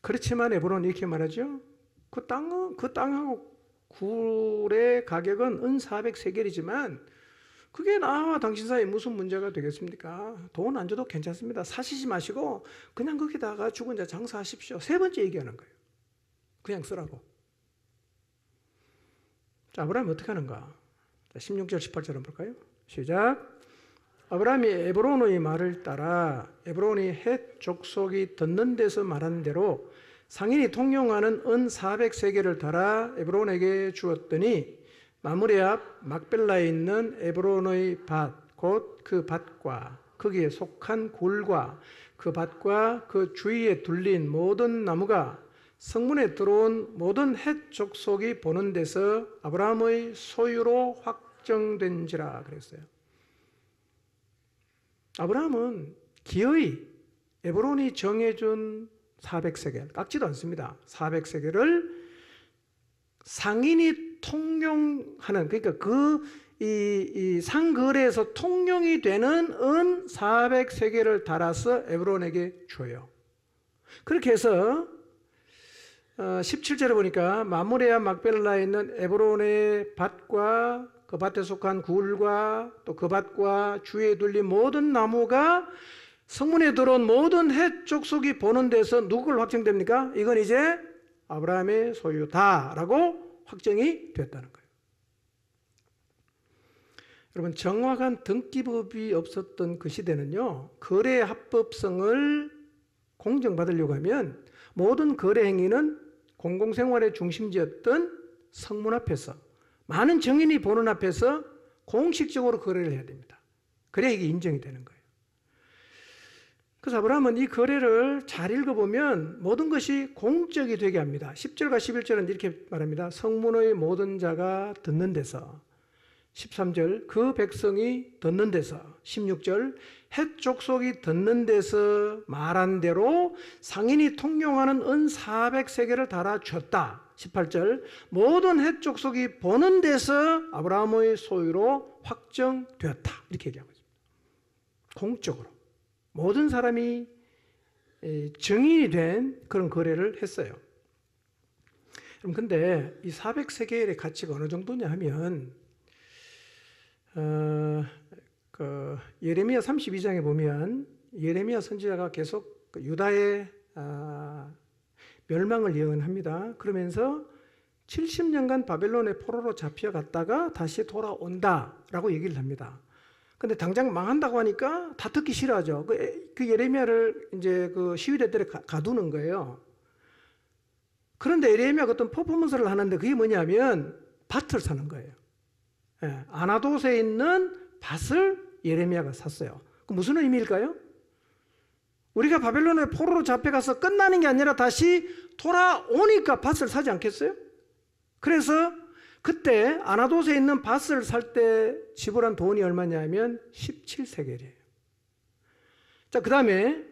그렇지만 에브론이 이렇게 말하죠. 그 땅하고 굴의 가격은 은 400세겔이지만 그게 나와 당신 사이에 무슨 문제가 되겠습니까? 돈 안 줘도 괜찮습니다. 사시지 마시고 그냥 거기다가 죽은 자 장사하십시오. 세 번째 얘기하는 거예요. 그냥 쓰라고. 자, 아브라함이 어떻게 하는가? 자, 16절 18절 한번 볼까요? 시작. 아브라함이 에브론의 말을 따라 에브론이 헷 족속이 듣는 데서 말한 대로 상인이 통용하는 은 400세겔을 달아 에브론에게 주었더니 마므레 앞 막벨라에 있는 에브론의 밭 곧 그 밭과 거기에 속한 굴과 그 밭과 그 주위에 둘린 모든 나무가 성문에 들어온 모든 헷 족속이 보는 데서 아브라함의 소유로 확정된지라 그랬어요. 아브라함은 기어이 에브론이 정해준 400세겔, 깎지도 않습니다. 400세겔을 상인이 통용하는, 그러니까 이 상거래에서 통용이 되는 은 400세겔을 달아서 에브론에게 줘요. 그렇게 해서 17절에 보니까 마므레와 막벨라에 있는 에브론의 밭과 그 밭에 속한 굴과 또 그 밭과 주위에 둘린 모든 나무가 성문에 들어온 모든 헷 족속이 보는 데서 누굴 확정됩니까? 이건 이제 아브라함의 소유다라고 확정이 됐다는 거예요. 여러분, 정확한 등기법이 없었던 그 시대는요, 거래 합법성을 공정받으려고 하면 모든 거래 행위는 공공생활의 중심지였던 성문 앞에서 많은 정인이 보는 앞에서 공식적으로 거래를 해야 됩니다. 그래야 이게 인정이 되는 거예요. 그래서 아브라함은 이 거래를 잘 읽어보면 모든 것이 공적이 되게 합니다. 10절과 11절은 이렇게 말합니다. 성문의 모든 자가 듣는 데서, 13절 그 백성이 듣는 데서, 16절 헷 족속이 듣는 데서 말한 대로 상인이 통용하는 은 400세겔을 달아줬다. 18절 모든 헷 족속이 보는 데서 아브라함의 소유로 확정되었다. 이렇게 얘기하고 있습니다. 공적으로 모든 사람이 증인이 된 그런 거래를 했어요. 그런데 이 400세겔의 가치가 어느 정도냐 하면 예레미야 32장에 보면 예레미야 선지자가 계속 유다의 멸망을 예언합니다. 그러면서 70년간 바벨론의 포로로 잡혀갔다가 다시 돌아온다라고 얘기를 합니다. 근데 당장 망한다고 하니까 다 듣기 싫어하죠. 그 예레미야를 이제 그 시위대들에 가두는 거예요. 그런데 예레미야가 어떤 퍼포먼스를 하는데 그게 뭐냐면 밭을 사는 거예요. 아나돗에 있는 밭을 예레미야가 샀어요. 그 무슨 의미일까요? 우리가 바벨론의 포로로 잡혀가서 끝나는 게 아니라 다시 돌아오니까 밭을 사지 않겠어요? 그래서 그때 아나돗에 있는 밭을 살 때 지불한 돈이 얼마냐면 17세겔이에요. 자, 그 다음에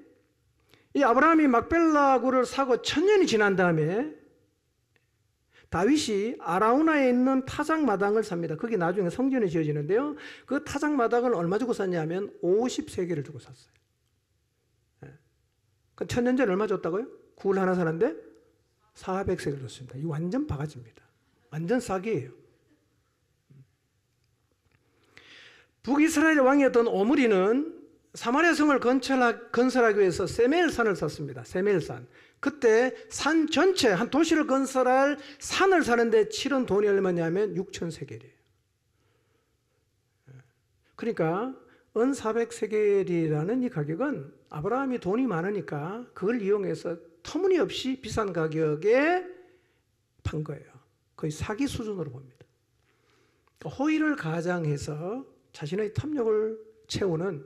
이 아브라함이 막벨라 굴을 사고 1000년이 지난 다음에 다윗이 아라우나에 있는 타작마당을 삽니다. 그게 나중에 성전이 지어지는데요. 그 타작마당을 얼마 주고 샀냐면 50세겔을 주고 샀어요. 그 1000년 전에 얼마 줬다고요? 굴 하나 사는데 400세겔 줬습니다. 이 완전 바가지입니다. 완전 사기예요. 북이스라엘 왕이었던 오므리는 사마리아 성을 건설하기 위해서 세멜산을 샀습니다. 세멜산. 그때 산 전체 한 도시를 건설할 산을 사는데 치른 돈이 얼마냐면 6,000세겔이에요. 그러니까 은 400세겔이라는 이 가격은 아브라함이 돈이 많으니까 그걸 이용해서 터무니없이 비싼 가격에 판 거예요. 거의 사기 수준으로 봅니다. 호의를 가장해서 자신의 탐욕을 채우는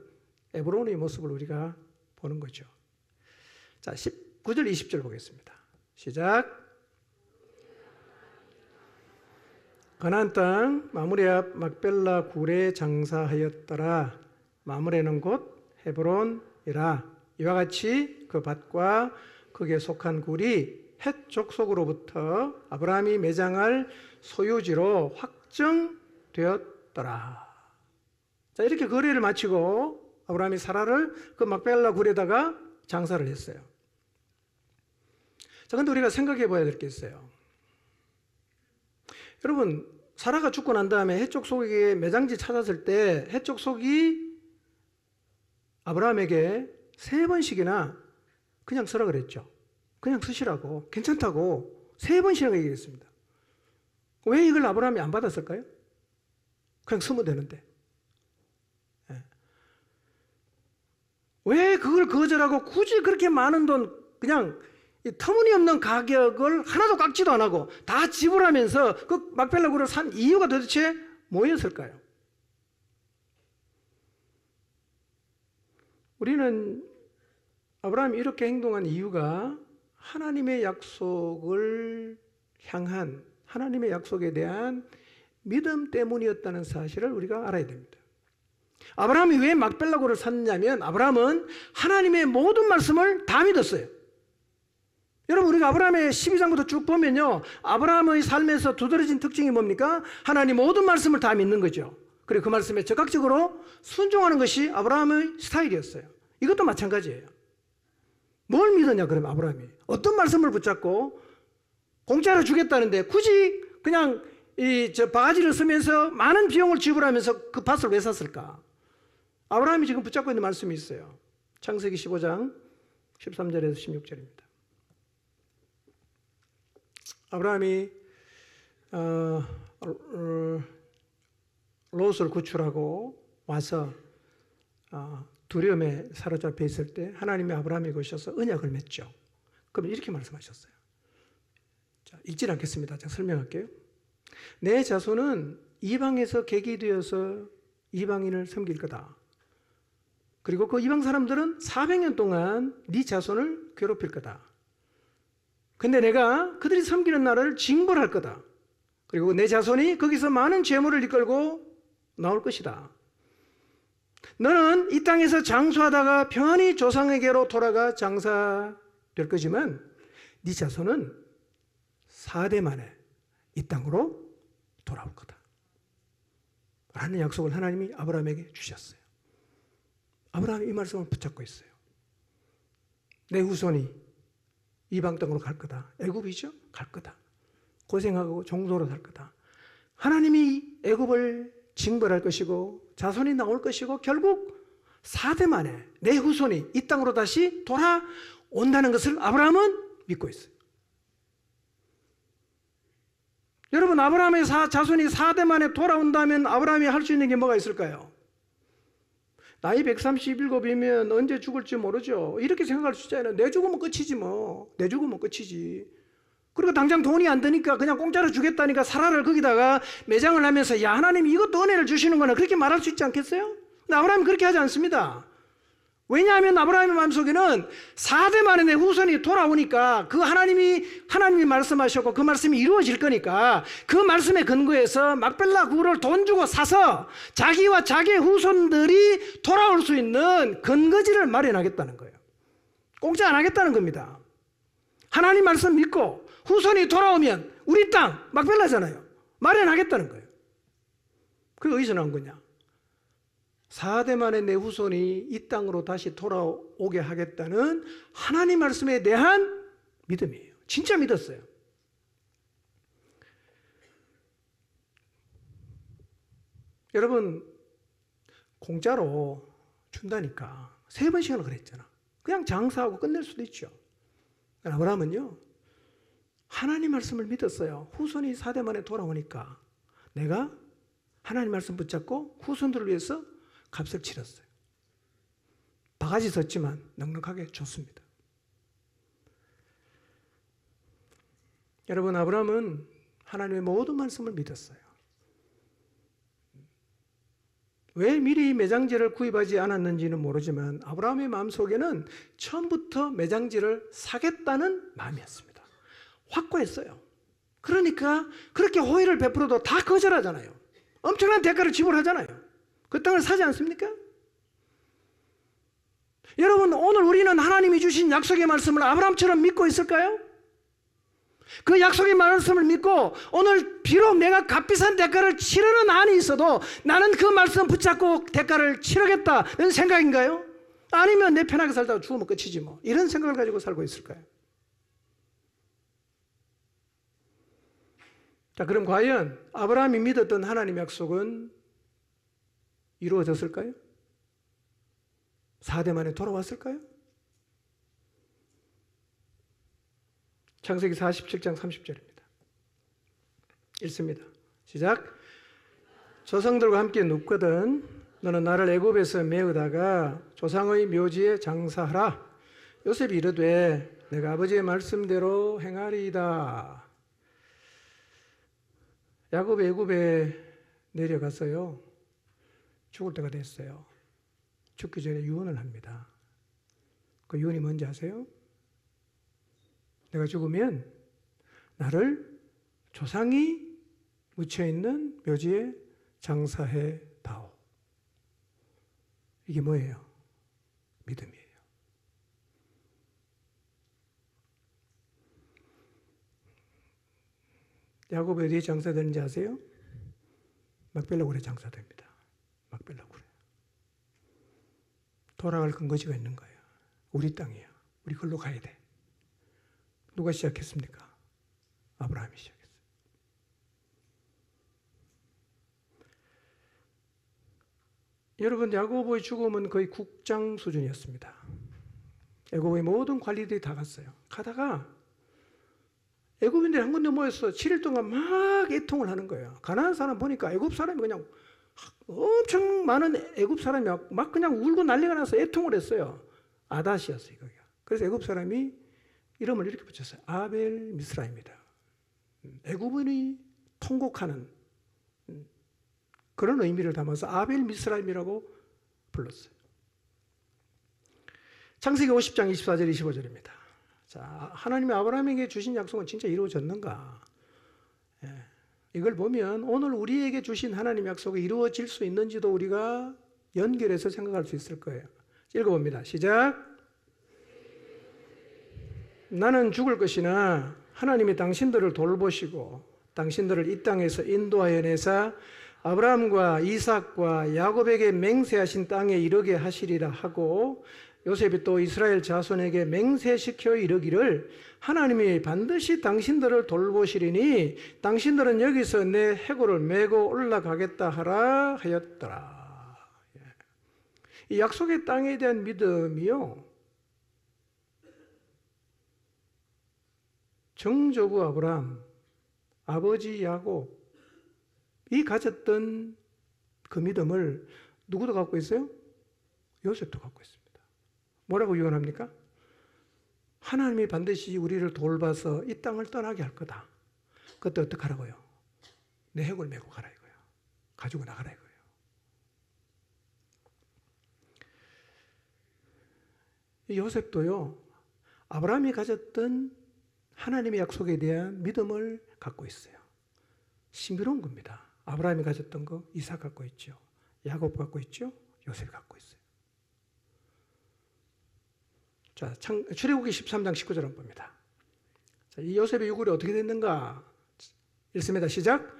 에브론의 모습을 우리가 보는 거죠. 자, 19절 20절 보겠습니다. 시작. 가나안 땅 마므레 앞 막벨라 굴에 장사하였더라. 마므레는 곧 헤브론이라. 이와 같이 그 밭과 거기에 속한 굴이 헷 족속으로부터 아브라함이 매장할 소유지로 확정되었더라. 자, 이렇게 거래를 마치고 아브라함이 사라를 그 막벨라 굴에다가 장사를 했어요. 자, 근데 우리가 생각해 봐야 될 게 있어요. 여러분, 사라가 죽고 난 다음에 해쪽 속에 매장지 찾았을 때 해쪽 속이 아브라함에게 3번씩이나 그냥 쓰라 그랬죠. 그냥 쓰시라고, 괜찮다고 3번씩이나 얘기했습니다. 왜 이걸 아브라함이 안 받았을까요? 그냥 쓰면 되는데. 왜 그걸 거절하고 굳이 그렇게 많은 돈, 그냥 터무니없는 가격을 하나도 깎지도 안 하고 다 지불하면서 그 막벨라구를 산 이유가 도대체 뭐였을까요? 우리는 아브라함이 이렇게 행동한 이유가 하나님의 약속을 향한, 하나님의 약속에 대한 믿음 때문이었다는 사실을 우리가 알아야 됩니다. 아브라함이 왜 막벨라고를 샀냐면 아브라함은 하나님의 모든 말씀을 다 믿었어요. 여러분, 우리가 아브라함의 12장부터 쭉 보면요, 아브라함의 삶에서 두드러진 특징이 뭡니까? 하나님 모든 말씀을 다 믿는 거죠. 그리고 그 말씀에 적극적으로 순종하는 것이 아브라함의 스타일이었어요. 이것도 마찬가지예요. 뭘 믿었냐 그러면 아브라함이 어떤 말씀을 붙잡고 공짜로 주겠다는데 굳이 그냥 바가지를 쓰면서 많은 비용을 지불하면서 그 밭을 왜 샀을까? 아브라함이 지금 붙잡고 있는 말씀이 있어요. 창세기 15장 13절에서 16절입니다. 아브라함이 롯을 구출하고 와서 두려움에 사로잡혀 있을 때 하나님이 아브라함에게 오셔서 언약을 맺죠. 그럼 이렇게 말씀하셨어요. 자, 읽지 않겠습니다. 제가 설명할게요. 내 자손은 이방에서 객이 되어서 이방인을 섬길 거다. 그리고 그 이방 사람들은 400년 동안 네 자손을 괴롭힐 거다. 근데 내가 그들이 섬기는 나라를 징벌할 거다. 그리고 내 자손이 거기서 많은 재물을 이끌고 나올 것이다. 너는 이 땅에서 장수하다가 편히 조상에게로 돌아가 장사될 거지만 네 자손은 4대 만에 이 땅으로 돌아올 거다 라는 약속을 하나님이 아브라함에게 주셨어요. 아브라함이 이 말씀을 붙잡고 있어요. 내 후손이 이방 땅으로 갈 거다. 애굽이죠? 갈 거다. 고생하고 종도로 살 거다. 하나님이 애굽을 징벌할 것이고 자손이 나올 것이고 결국 4대 만에 내 후손이 이 땅으로 다시 돌아온다는 것을 아브라함은 믿고 있어요. 여러분, 아브라함의 자손이 4대 만에 돌아온다면 아브라함이 할 수 있는 게 뭐가 있을까요? 나이 137이면 언제 죽을지 모르죠. 이렇게 생각할 수 있잖아요. 내 죽으면 끝이지 뭐. 내 죽으면 끝이지. 그리고 당장 돈이 안 드니까 그냥 공짜로 주겠다니까 사라를 거기다가 매장을 하면서 야, 하나님 이것도 은혜를 주시는구나 그렇게 말할 수 있지 않겠어요? 근데 아브라함이 그렇게 하지 않습니다. 왜냐하면 아브라함의 마음속에는 4대 만에 내 후손이 돌아오니까 그 하나님이 말씀하셨고 그 말씀이 이루어질 거니까 그 말씀에 근거해서 막벨라 구를 돈 주고 사서 자기와 자기의 후손들이 돌아올 수 있는 근거지를 마련하겠다는 거예요. 공짜 안 하겠다는 겁니다. 하나님 말씀 믿고 후손이 돌아오면 우리 땅 막벨라잖아요. 마련하겠다는 거예요. 그게 어디서 나온 거냐? 4대 만에 내 후손이 이 땅으로 다시 돌아오게 하겠다는 하나님 말씀에 대한 믿음이에요. 진짜 믿었어요. 여러분, 공짜로 준다니까 3번씩이나 그랬잖아. 그냥 장사하고 끝낼 수도 있죠. 아브라함은요, 하나님 말씀을 믿었어요. 후손이 4대 만에 돌아오니까 내가 하나님 말씀 붙잡고 후손들을 위해서 값을 치렀어요. 바가지 썼지만 넉넉하게 줬습니다. 여러분, 아브라함은 하나님의 모든 말씀을 믿었어요. 왜 미리 매장지를 구입하지 않았는지는 모르지만 아브라함의 마음속에는 처음부터 매장지를 사겠다는 마음이었습니다. 확고했어요. 그러니까 그렇게 호의를 베풀어도 다 거절하잖아요. 엄청난 대가를 지불하잖아요. 그 땅을 사지 않습니까? 여러분, 오늘 우리는 하나님이 주신 약속의 말씀을 아브라함처럼 믿고 있을까요? 그 약속의 말씀을 믿고 오늘 비록 내가 값비싼 대가를 치르는 한이 있어도 나는 그 말씀 붙잡고 대가를 치르겠다는 생각인가요? 아니면 내 편하게 살다가 죽으면 끝이지 뭐, 이런 생각을 가지고 살고 있을까요? 자, 그럼 과연 아브라함이 믿었던 하나님의 약속은 이루어졌을까요? 4대 만에 돌아왔을까요? 창세기 47장 30절입니다. 읽습니다. 시작. 조상들과 함께 눕거든 너는 나를 애굽에서 메우다가 조상의 묘지에 장사하라. 요셉이 이르되 내가 아버지의 말씀대로 행하리이다. 야곱이 애굽에 내려갔어요. 죽을 때가 됐어요. 죽기 전에 유언을 합니다. 그 유언이 뭔지 아세요? 내가 죽으면 나를 조상이 묻혀있는 묘지에 장사해 다오. 이게 뭐예요? 믿음이에요. 야곱이 어디에 장사되는지 아세요? 막벨라굴에 장사됩니다. 막벨라굴에. 돌아갈 근거지가 있는 거예요. 우리 땅이야. 우리 걸로 가야 돼. 누가 시작했습니까? 아브라함이 시작했어요. 여러분, 야곱의 죽음은 거의 국장 수준이었습니다. 애굽의 모든 관리들이 다 갔어요. 가다가 애굽인들이 한 군데 모여서 7일 동안 막 애통을 하는 거예요. 가나안 사람 보니까 애굽 사람이 그냥 엄청 많은 애굽 사람이 막 그냥 울고 난리가 나서 애통을 했어요. 아닷이었어요, 거기가. 그래서 애굽 사람이 이름을 이렇게 붙였어요. 아벨 미스라입니다. 애굽인이 통곡하는 그런 의미를 담아서 아벨 미스라임이라고 불렀어요. 창세기 50장 24절 25절입니다. 자, 하나님이 아브라함에게 주신 약속은 진짜 이루어졌는가? 이걸 보면 오늘 우리에게 주신 하나님 약속이 이루어질 수 있는지도 우리가 연결해서 생각할 수 있을 거예요. 읽어봅니다. 시작. 나는 죽을 것이나 하나님이 당신들을 돌보시고 당신들을 이 땅에서 인도하여 내사 아브라함과 이삭과 야곱에게 맹세하신 땅에 이르게 하시리라 하고 요셉이 또 이스라엘 자손에게 맹세시켜 이르기를 하나님이 반드시 당신들을 돌보시리니 당신들은 여기서 내 해골을 메고 올라가겠다 하라 하였더라. 이 약속의 땅에 대한 믿음이요, 정조부 아브라함, 아버지 야곱이 가졌던 그 믿음을 누구도 갖고 있어요? 요셉도 갖고 있습니다. 뭐라고 유언합니까? 하나님이 반드시 우리를 돌봐서 이 땅을 떠나게 할 거다. 그때 어떻게 하라고요? 내 해골 메고 가라 이거예요. 가지고 나가라 이거예요. 이 요셉도요, 아브라함이 가졌던 하나님의 약속에 대한 믿음을 갖고 있어요. 신비로운 겁니다. 아브라함이 가졌던 거 이삭 갖고 있죠. 야곱 갖고 있죠. 요셉이 갖고 있어요. 자, 출애굽기 13장 19절 한번 봅니다. 자, 이 요셉의 유골이 어떻게 됐는가? 읽습니다. 시작.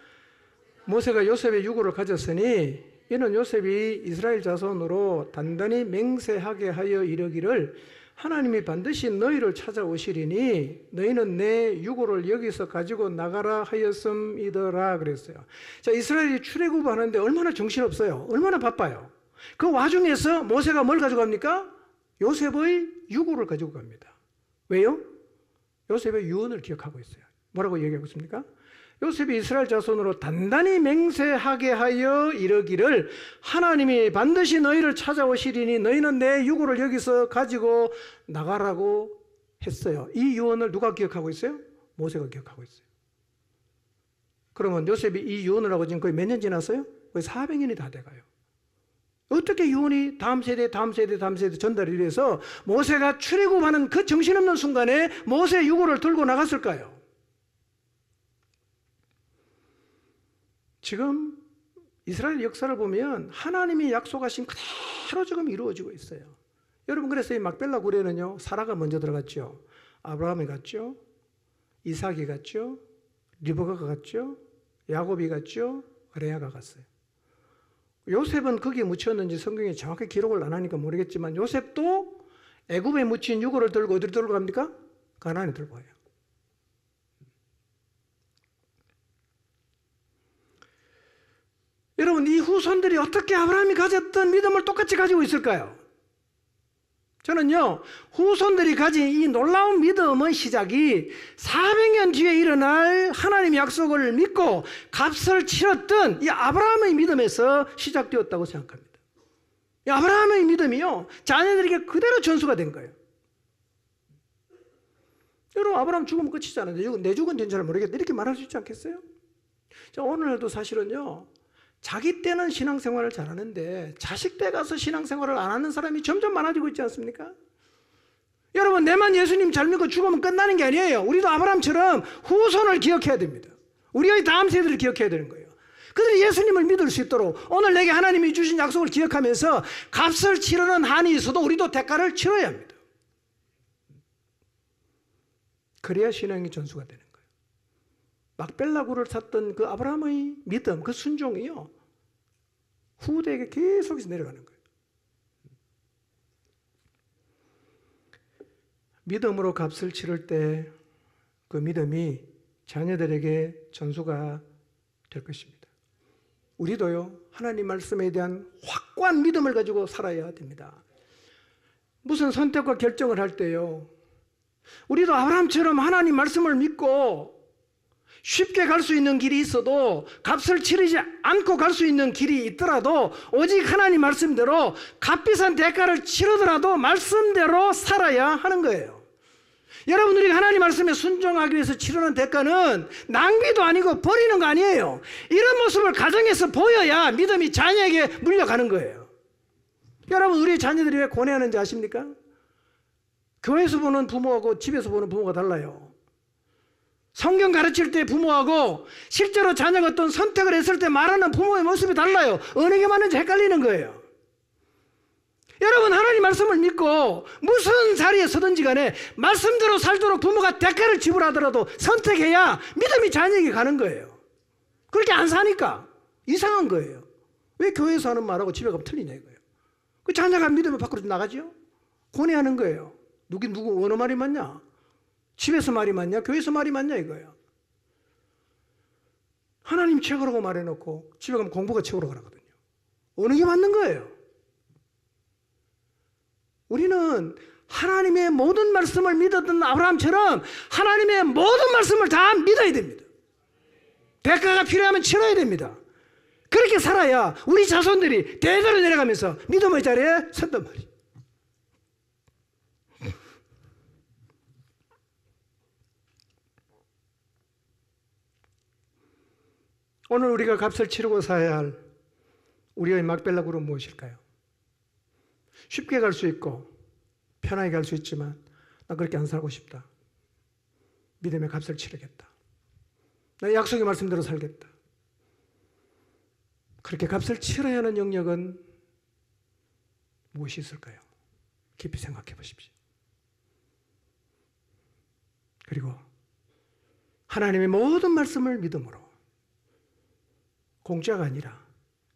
모세가 요셉의 유골을 가졌으니 이는 요셉이 이스라엘 자손으로 단단히 맹세하게 하여 이르기를 하나님이 반드시 너희를 찾아오시리니 너희는 내 유골을 여기서 가지고 나가라 하였음이더라 그랬어요. 자, 이스라엘이 출애굽하는데 얼마나 정신없어요. 얼마나 바빠요. 그 와중에서 모세가 뭘 가져갑니까? 요셉의 유골을 가지고 갑니다. 왜요? 요셉의 유언을 기억하고 있어요. 뭐라고 얘기하고 있습니까? 요셉이 이스라엘 자손으로 단단히 맹세하게 하여 이르기를 하나님이 반드시 너희를 찾아오시리니 너희는 내 유골을 여기서 가지고 나가라고 했어요. 이 유언을 누가 기억하고 있어요? 모세가 기억하고 있어요. 그러면 요셉이 이 유언을 하고 지금 거의 몇 년 지났어요? 거의 400년이 다 돼가요. 어떻게 유언이 다음 세대 전달이 돼서 모세가 출애굽하는 그 정신없는 순간에 모세 유골을 들고 나갔을까요? 지금 이스라엘 역사를 보면 하나님이 약속하신 그대로 지금 이루어지고 있어요. 여러분, 그래서 이 막벨라 굴에는요, 사라가 먼저 들어갔죠. 아브라함이 갔죠. 이삭이 갔죠. 리브가가 갔죠. 야곱이 갔죠. 레아가 갔어요. 요셉은 거기에 묻혔는지 성경에 정확히 기록을 안 하니까 모르겠지만 요셉도 애굽에 묻힌 유골을 들고 어디로 들고 갑니까? 가나안에 들고 가요. 여러분, 이 후손들이 어떻게 아브라함이 가졌던 믿음을 똑같이 가지고 있을까요? 저는요, 후손들이 가진 이 놀라운 믿음의 시작이 400년 뒤에 일어날 하나님의 약속을 믿고 값을 치렀던 이 아브라함의 믿음에서 시작되었다고 생각합니다. 이 아브라함의 믿음이요, 자녀들에게 그대로 전수가 된 거예요. 여러분, 아브라함 죽으면 끝이잖아요. 내 죽은 된 줄 모르겠다, 이렇게 말할 수 있지 않겠어요? 자, 오늘날도 사실은요, 자기 때는 신앙생활을 잘하는데 자식 때 가서 신앙생활을 안 하는 사람이 점점 많아지고 있지 않습니까? 여러분, 내만 예수님 잘 믿고 죽으면 끝나는 게 아니에요. 우리도 아브라함처럼 후손을 기억해야 됩니다. 우리의 다음 세대를 기억해야 되는 거예요. 그들이 예수님을 믿을 수 있도록 오늘 내게 하나님이 주신 약속을 기억하면서 값을 치르는 한이 있어도 우리도 대가를 치러야 합니다. 그래야 신앙이 전수가 되는 거예요. 막벨라굴을 샀던 그 아브라함의 믿음, 그 순종이요, 후대에게 계속해서 내려가는 거예요. 믿음으로 값을 치를 때 그 믿음이 자녀들에게 전수가 될 것입니다. 우리도요, 하나님 말씀에 대한 확고한 믿음을 가지고 살아야 됩니다. 무슨 선택과 결정을 할 때요, 우리도 아브라함처럼 하나님 말씀을 믿고 쉽게 갈 수 있는 길이 있어도 값을 치르지 않고 갈 수 있는 길이 있더라도 오직 하나님 말씀대로 값비싼 대가를 치르더라도 말씀대로 살아야 하는 거예요. 여러분, 우리가 하나님 말씀에 순종하기 위해서 치르는 대가는 낭비도 아니고 버리는 거 아니에요. 이런 모습을 가정에서 보여야 믿음이 자녀에게 물려가는 거예요. 여러분, 우리 자녀들이 왜 고뇌하는지 아십니까? 교회에서 보는 부모하고 집에서 보는 부모가 달라요. 성경 가르칠 때 부모하고 실제로 자녀가 어떤 선택을 했을 때 말하는 부모의 모습이 달라요. 어느 게 맞는지 헷갈리는 거예요. 여러분, 하나님 말씀을 믿고 무슨 자리에 서든지 간에 말씀대로 살도록 부모가 대가를 지불하더라도 선택해야 믿음이 자녀에게 가는 거예요. 그렇게 안 사니까 이상한 거예요. 왜 교회에서 하는 말하고 집에 가면 틀리냐 이거예요. 그 자녀가 믿음을 밖으로 나가죠? 고뇌하는 거예요. 누구 어느 말이 맞냐? 집에서 말이 맞냐? 교회에서 말이 맞냐 이거예요. 하나님 최고라고 말해놓고 집에 가면 공부가 최고라고 하거든요. 어느 게 맞는 거예요? 우리는 하나님의 모든 말씀을 믿었던 아브라함처럼 하나님의 모든 말씀을 다 믿어야 됩니다. 대가가 필요하면 치러야 됩니다. 그렇게 살아야 우리 자손들이 대대로 내려가면서 믿음의 자리에 선단 말이에요. 오늘 우리가 값을 치르고 살아야 할 우리의 막벨라굴은 무엇일까요? 쉽게 갈 수 있고 편하게 갈 수 있지만 나 그렇게 안 살고 싶다. 믿음의 값을 치르겠다. 나 약속의 말씀대로 살겠다. 그렇게 값을 치러야 하는 영역은 무엇이 있을까요? 깊이 생각해 보십시오. 그리고 하나님의 모든 말씀을 믿음으로 공짜가 아니라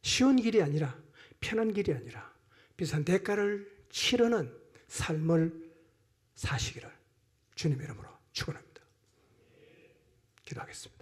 쉬운 길이 아니라 편한 길이 아니라 비싼 대가를 치르는 삶을 사시기를 주님의 이름으로 축원합니다. 기도하겠습니다.